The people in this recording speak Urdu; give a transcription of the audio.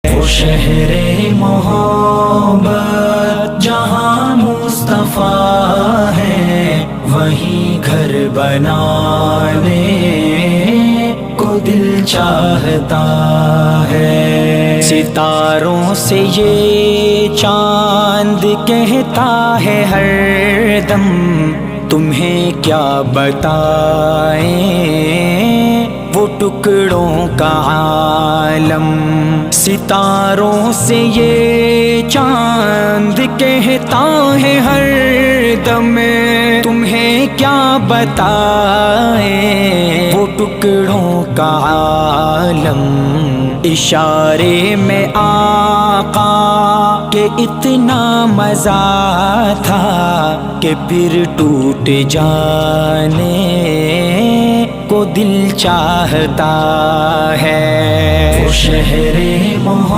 وہ شہر محبت جہاں مصطفیٰ ہے، وہیں گھر بنانے کو دل چاہتا ہے۔ ستاروں سے یہ چاند کہتا ہے ہر دم، تمہیں کیا بتائیں وہ ٹکڑوں کا عالم۔ ستاروں سے یہ چاند کہتا ہے ہر دم، تمہیں کیا بتائیں وہ ٹکڑوں کا عالم۔ اشارے میں آقا کہ اتنا مزہ تھا کہ پھر ٹوٹ جانے کو دل چاہتا ہے۔ وہ شہر محبت